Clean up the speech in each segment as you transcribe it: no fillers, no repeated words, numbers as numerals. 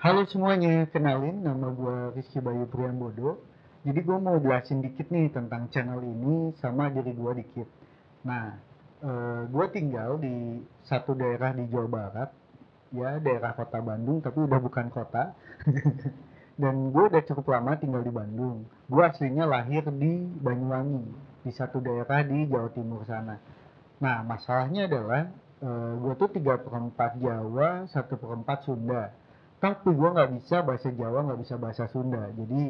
Halo semuanya, kenalin nama gue Rizky Bayu Priambodo. Jadi gue mau jelasin dikit nih tentang channel ini sama diri gue dikit. Nah, gue tinggal di satu daerah di Jawa Barat, ya daerah kota Bandung, tapi udah bukan kota. Dan gue udah cukup lama tinggal di Bandung. Gue aslinya lahir di Banyuwangi, di satu daerah di Jawa Timur sana. Nah, masalahnya adalah gue tuh 3/4 Jawa, 1/4 Sunda. Tapi gue nggak bisa bahasa Jawa, nggak bisa bahasa Sunda. Jadi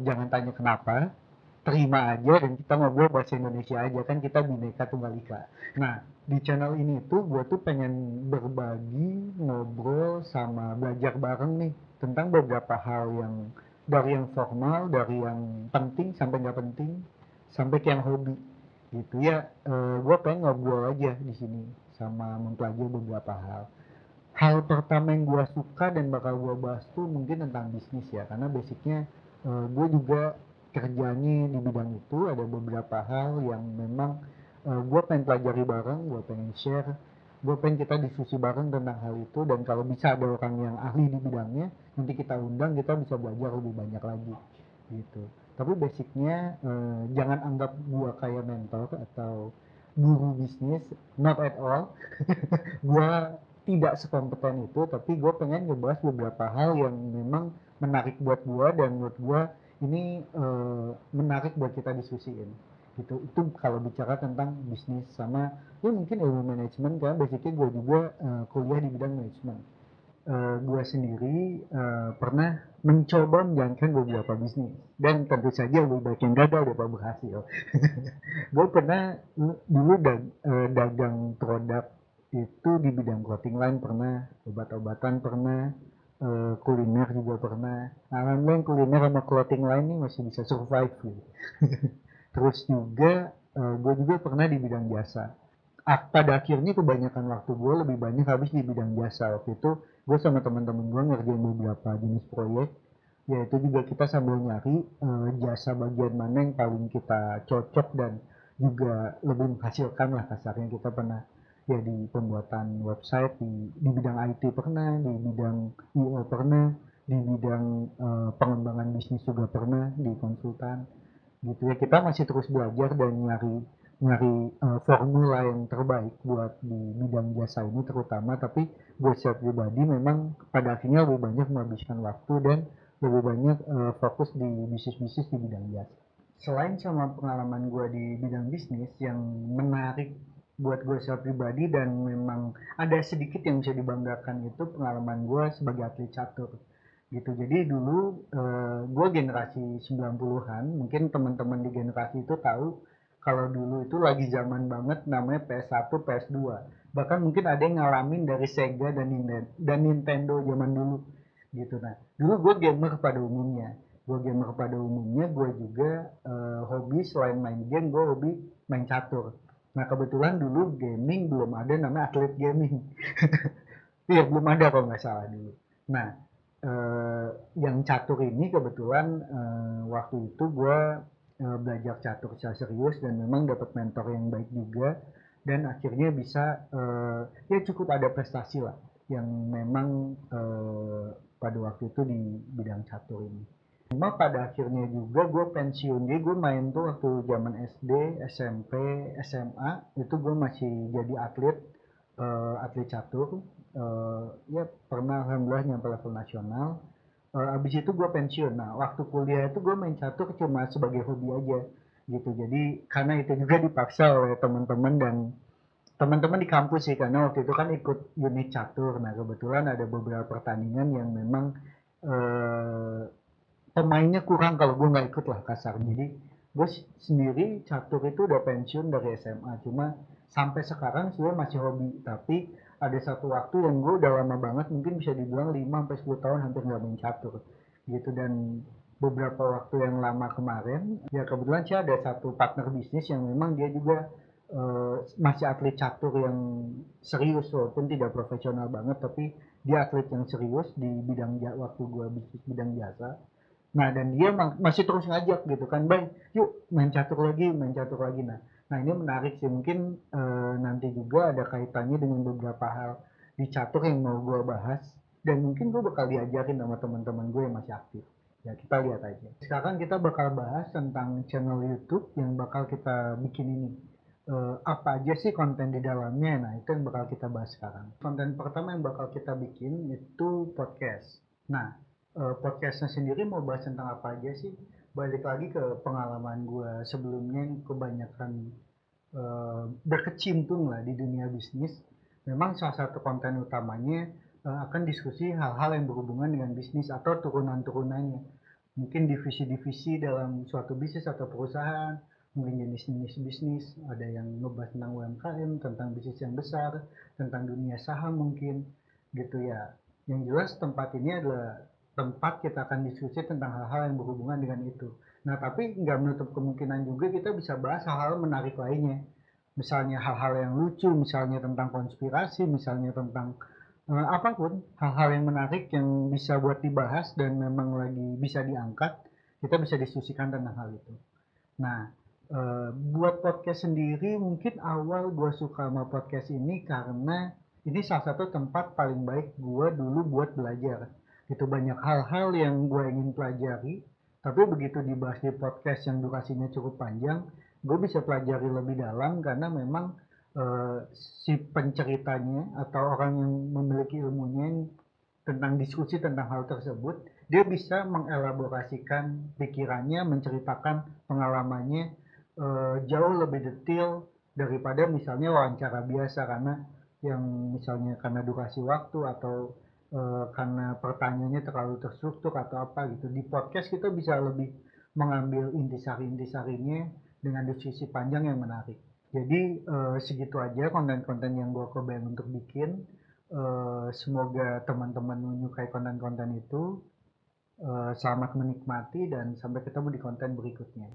jangan tanya kenapa, terima aja dan kita ngobrol bahasa Indonesia aja kan kita Bhinneka Tunggal Ika. Nah, di channel ini tuh gue tuh pengen berbagi, ngobrol sama belajar bareng nih tentang beberapa hal yang dari yang formal, dari yang penting sampai nggak penting, sampai ke yang hobi gitu ya. Gue pengen ngobrol aja di sini sama mempelajari beberapa hal. Hal pertama yang gue suka dan bakal gue bahas tuh mungkin tentang bisnis ya, karena basicnya gue juga kerjanya di bidang itu. Ada beberapa hal yang memang gue pengen pelajari bareng, gue pengen share, gue pengen kita diskusi bareng tentang hal itu. Dan kalau bisa ada orang yang ahli di bidangnya, nanti kita undang, kita bisa belajar lebih banyak lagi gitu. Tapi basicnya jangan anggap gue kayak mentor atau guru bisnis, not at all. Gue tidak sekompeten itu, tapi gue pengen ngebahas beberapa hal yang memang menarik buat gue dan menurut gue ini menarik buat kita diskusiin gitu. Itu kalau bicara tentang bisnis sama ya mungkin ilmu manajemen, karena basicnya gue juga kuliah di bidang manajemen. Gue sendiri pernah mencoba menjalankan beberapa bisnis dan tentu saja lebih baik yang gagal daripada berhasil. Gue pernah dulu dagang produk itu di bidang clothing line pernah, obat-obatan pernah, kuliner juga pernah. Nah, alhamdulillah kuliner sama clothing line ini masih bisa survive gitu. Terus juga gue juga pernah di bidang jasa. Pada akhirnya kebanyakan waktu gue lebih banyak habis di bidang jasa. Waktu itu gue sama teman-teman gue ngerjain beberapa jenis proyek, yaitu juga kita sambil nyari jasa bagian mana yang paling kita cocok dan juga lebih menghasilkan lah kasarnya. Kita pernah ya di pembuatan website, di bidang IT pernah, di bidang IO pernah, di bidang pengembangan bisnis juga pernah, di konsultan gitu ya. Kita masih terus belajar dan nyari nyari formula yang terbaik buat di bidang jasa ini terutama. Tapi buat saya pribadi memang pada akhirnya lebih banyak menghabiskan waktu dan lebih banyak fokus di bisnis-bisnis di bidang jasa. Selain sama pengalaman gue di bidang bisnis yang menarik buat gue secara pribadi dan memang ada sedikit yang bisa dibanggakan, itu pengalaman gue sebagai atlet catur gitu. Jadi dulu gue generasi 90-an, mungkin teman-teman di generasi itu tahu kalau dulu itu lagi zaman banget namanya PS1, PS2. Bahkan mungkin ada yang ngalamin dari Sega dan Nintendo zaman dulu gitu. Nah, dulu gue gamer pada umumnya. Gue juga hobi selain main game, gue hobi main catur. Nah, kebetulan dulu gaming belum ada namanya atlet gaming. Iya, belum ada kalau nggak salah dulu. Nah, eh, yang catur ini kebetulan waktu itu gue belajar catur secara serius dan memang dapat mentor yang baik juga, dan akhirnya bisa ya cukup ada prestasi lah yang memang pada waktu itu di bidang catur ini. Cuma pada akhirnya juga gue pensiun. Jadi gue main tuh waktu zaman SD, SMP, SMA itu gue masih jadi atlet, atlet catur. Ya pernah alhamdulillah nyampe level nasional. Abis itu gue pensiun. Nah, waktu kuliah itu gue main catur cuma sebagai hobi aja gitu. Jadi karena itu juga dipaksa oleh teman-teman dan teman-teman di kampus sih, karena waktu itu kan ikut unit catur. Nah, kebetulan ada beberapa pertandingan yang memang eh, pemainnya kurang kalau gue nggak ikut lah kasar. Jadi gue sendiri catur itu udah pensiun dari SMA, cuma sampai sekarang sebenarnya masih hobi. Tapi ada satu waktu yang gue udah lama banget, mungkin bisa dibilang 5 sampai 10 tahun hampir nggak main catur gitu. Dan beberapa waktu yang lama kemarin ya kebetulan sih ada satu partner bisnis yang memang dia juga masih atlet catur yang serius, walaupun tidak profesional banget, tapi dia atlet yang serius di bidang waktu gue bisnis bidang jasa. Nah, dan dia masih terus ngajak gitu kan, Bang, yuk main catur lagi, main catur lagi. Nah, ini menarik sih, mungkin nanti juga ada kaitannya dengan beberapa hal di catur yang mau gue bahas. dan mungkin gue bakal diajarin sama teman-teman gue yang masih aktif. Ya kita lihat aja. Sekarang kita bakal bahas tentang channel YouTube yang bakal kita bikin ini. Apa aja sih konten di dalamnya? Nah itu yang bakal kita bahas sekarang. Konten pertama yang bakal kita bikin itu podcast. Nah podcastnya sendiri mau bahas tentang apa aja sih? Balik lagi ke pengalaman gue sebelumnya yang kebanyakan berkecimpung lah di dunia bisnis. Memang salah satu konten utamanya akan diskusi hal-hal yang berhubungan dengan bisnis atau turunan-turunannya. Mungkin divisi-divisi dalam suatu bisnis atau perusahaan, mungkin jenis-jenis bisnis, ada yang ngebahas tentang UMKM, tentang bisnis yang besar, tentang dunia saham mungkin, gitu ya. Yang jelas tempat ini adalah tempat kita akan diskusi tentang hal-hal yang berhubungan dengan itu. Nah, tapi nggak menutup kemungkinan juga kita bisa bahas hal-hal menarik lainnya. Misalnya hal-hal yang lucu, misalnya tentang konspirasi, misalnya tentang apapun, hal-hal yang menarik yang bisa buat dibahas dan memang lagi bisa diangkat, kita bisa diskusikan tentang hal itu. Nah, buat podcast sendiri mungkin awal gue suka sama podcast ini karena ini salah satu tempat paling baik gue dulu buat belajar. Itu banyak hal-hal yang gue ingin pelajari, tapi begitu dibahas di podcast yang durasinya cukup panjang, gue bisa pelajari lebih dalam karena memang eh, si penceritanya atau orang yang memiliki ilmunya tentang diskusi tentang hal tersebut, dia bisa mengelaborasikan pikirannya, menceritakan pengalamannya jauh lebih detail daripada misalnya wawancara biasa karena yang misalnya karena durasi waktu atau karena pertanyaannya terlalu terstruktur atau apa gitu. Di podcast kita bisa lebih mengambil intisari-intisarinya dengan diskusi panjang yang menarik. Jadi segitu aja konten-konten yang gue kebayang untuk bikin. Semoga teman-teman menyukai konten-konten itu. Selamat menikmati dan sampai ketemu di konten berikutnya.